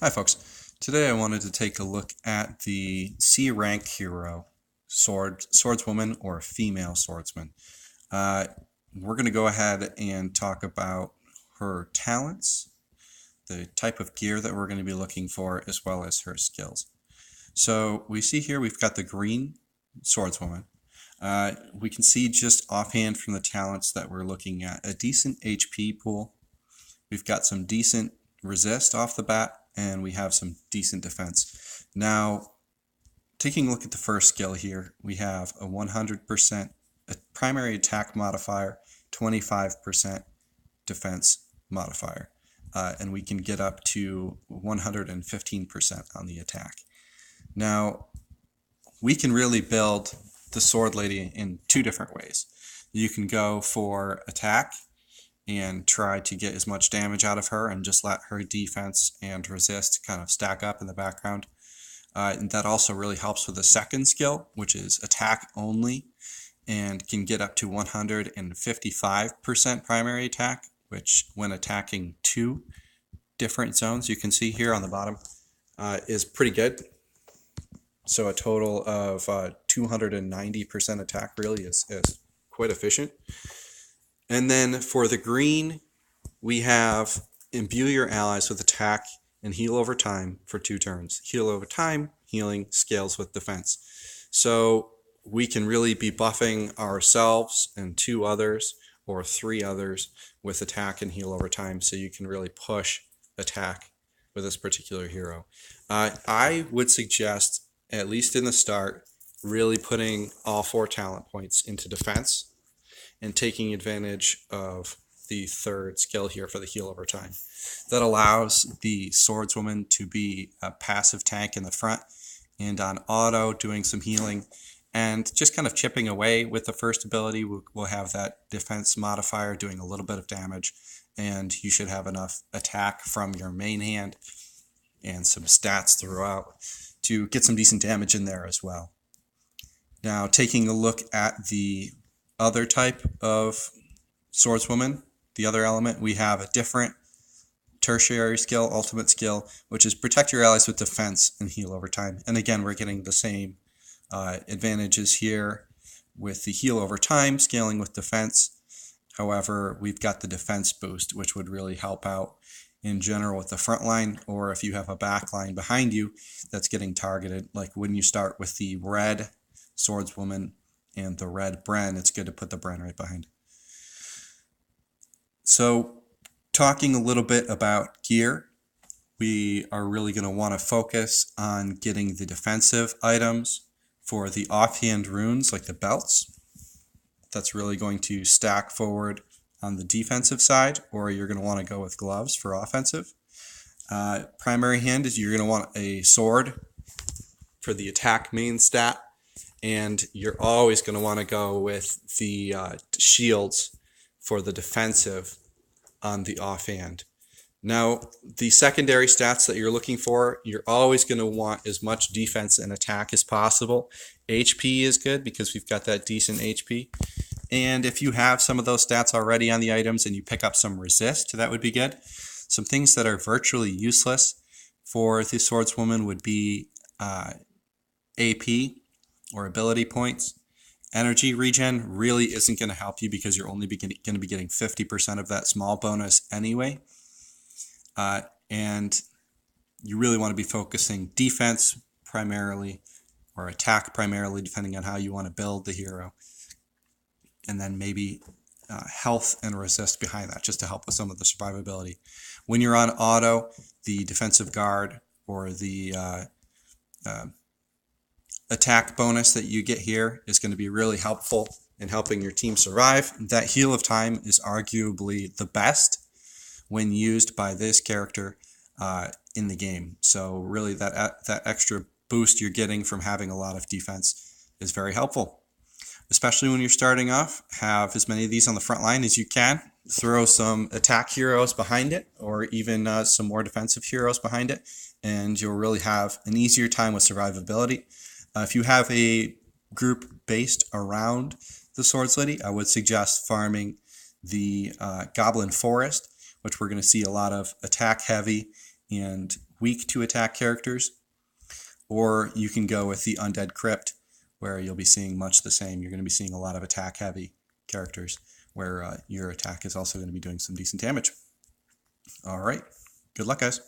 Hi folks, today I wanted to take a look at the C rank hero, swordswoman or female swordsman. Uh, we're going to go ahead and talk about her talents, the type of gear that we're going to be looking for, as well as her skills. So we see here we've got the green swordswoman. We can see just offhand from the talents that we're looking at a decent HP pool. We've got some decent resist off the bat, and we have some decent defense. Now, taking a look at the first skill here, we have a 100% primary attack modifier, 25% defense modifier, and we can get up to 115% on the attack. Now, we can really build the Sword Lady in two different ways. You can go for attack and try to get as much damage out of her and just let her defense and resist kind of stack up in the background. And that also really helps with the second skill, which is attack only, and can get up to 155% primary attack, which when attacking two different zones, you can see here on the bottom, is pretty good. So a total of 290% attack really is quite efficient. And then for the green, we have imbue your allies with attack and heal over time for 2 turns. Heal over time, healing scales with defense. So we can really be buffing ourselves and 2 others or 3 others with attack and heal over time, so you can really push attack with this particular hero. I would suggest, at least in the start, really putting all 4 talent points into defense and taking advantage of the third skill here for the heal over time. That allows the swordswoman to be a passive tank in the front and on auto doing some healing and just kind of chipping away with the first ability. We'll have that defense modifier doing a little bit of damage, and you should have enough attack from your main hand and some stats throughout to get some decent damage in there as well. Now, taking a look at the other type of swordswoman, the other element, we have a different tertiary skill, ultimate skill, which is protect your allies with defense and heal over time. And again, we're getting the same advantages here with the heal over time, scaling with defense. However, we've got the defense boost, which would really help out in general with the front line, or if you have a back line behind you that's getting targeted, like when you start with the red swordswoman and the red Bren, it's good to put the Bren right behind. So talking a little bit about gear, we are really going to want to focus on getting the defensive items for the offhand runes like the belts. That's really going to stack forward on the defensive side, or you're going to want to go with gloves for offensive. Primary hand is you're going to want a sword for the attack main stat, and you're always going to want to go with the shields for the defensive on the offhand. Now, the secondary stats that you're looking for, you're always going to want as much defense and attack as possible. HP is good because we've got that decent HP. And if you have some of those stats already on the items and you pick up some resist, that would be good. Some things that are virtually useless for the swordswoman would be AP or ability points. Energy regen really isn't going to help you because you're only going to be getting 50% of that small bonus anyway. And you really want to be focusing defense primarily or attack primarily, depending on how you want to build the hero. And then maybe health and resist behind that, just to help with some of the survivability. When you're on auto, the defensive guard or the attack bonus that you get here is going to be really helpful in helping your team survive. That heal of time is arguably the best when used by this character in the game. So really that extra boost you're getting from having a lot of defense is very helpful. Especially when you're starting off, have as many of these on the front line as you can. Throw some attack heroes behind it, or even some more defensive heroes behind it, and you'll really have an easier time with survivability. If you have a group based around the Swords Lady, I would suggest farming the Goblin Forest, which we're going to see a lot of attack heavy and weak to attack characters, or you can go with the Undead Crypt, where you'll be seeing much the same. You're going to be seeing a lot of attack-heavy characters, where your attack is also going to be doing some decent damage. All right, good luck, guys.